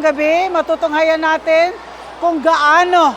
gabi, matutunghayan natin kung gaano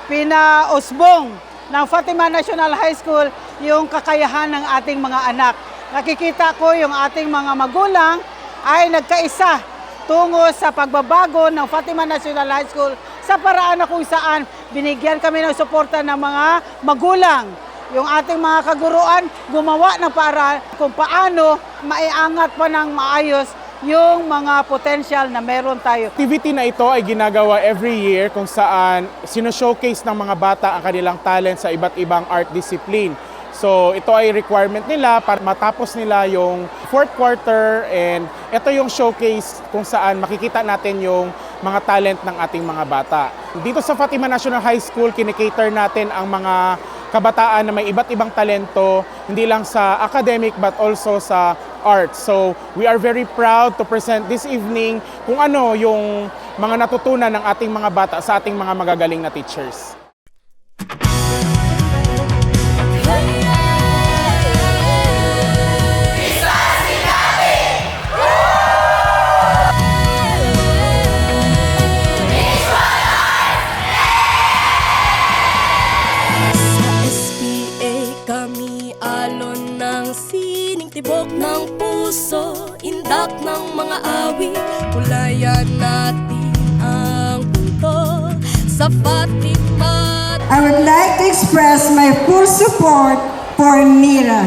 pinausbong ng Fatima National High School yung kakayahan ng ating mga anak. Nakikita ko yung ating mga magulang ay nagkaisa tungo sa pagbabago ng Fatima National High School sa paraan na kung saan binigyan kami ng suporta ng mga magulang. Yung ating mga kaguruan gumawa ng paraan kung paano maiangat pa ng maayos yung mga potential na meron tayo. Activity na ito ay ginagawa every year kung saan sino-showcase ng mga bata ang kanilang talent sa iba't ibang art discipline. So ito ay requirement nila para matapos nila yung fourth quarter, and ito yung showcase kung saan makikita natin yung mga talent ng ating mga bata. Dito sa Fatima National High School, kinikater natin ang mga kabataan na may iba't ibang talento, hindi lang sa academic but also sa art. So we are very proud to present this evening kung ano yung mga natutunan ng ating mga bata sa ating mga magagaling na teachers. Tibok ng puso, indak ng mga awit, kulayan natin ang buto sa Fatima. I would like to express my full support for Mira.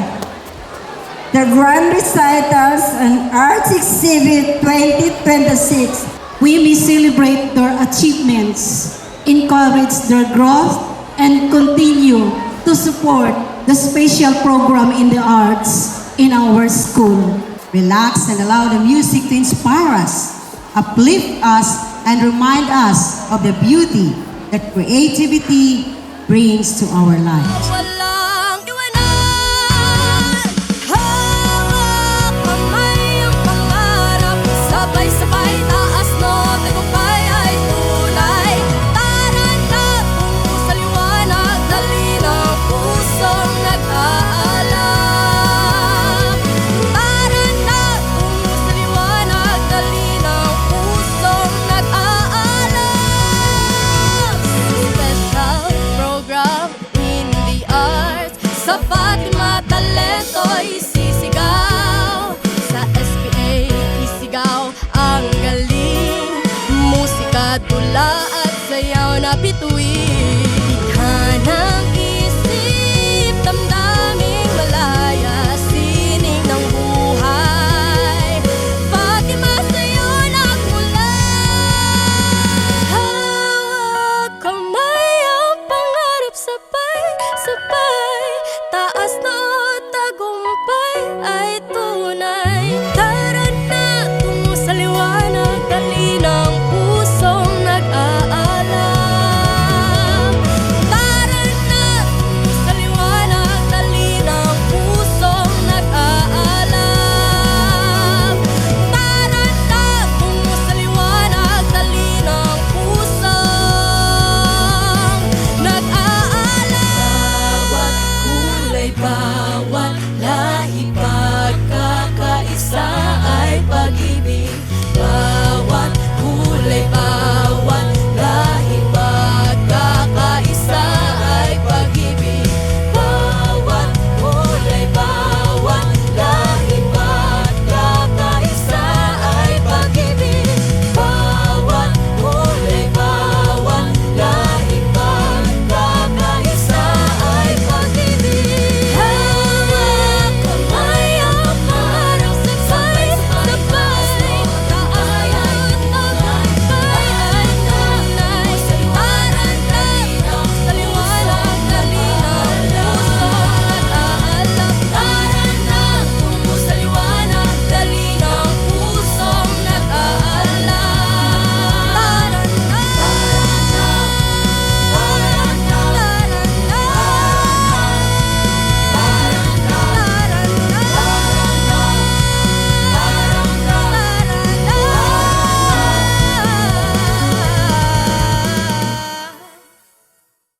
The Grand Recitals and Arts Exhibit 2026. We may celebrate their achievements, encourage their growth, and continue to support the special program in the arts in our school. Relax and allow the music to inspire us, uplift us, and remind us of the beauty that creativity brings to our lives. Walang iwanan, hawak kamay ang pangarap, sabay-sabay taas no, tagumpay ay tunay. Tara na tungo sa liwanag, dali ng pusong nag-aalala. Sa Fatima talento isisigaw, sa SPA isigaw ang galing, musika, tula at sayaw na bituin.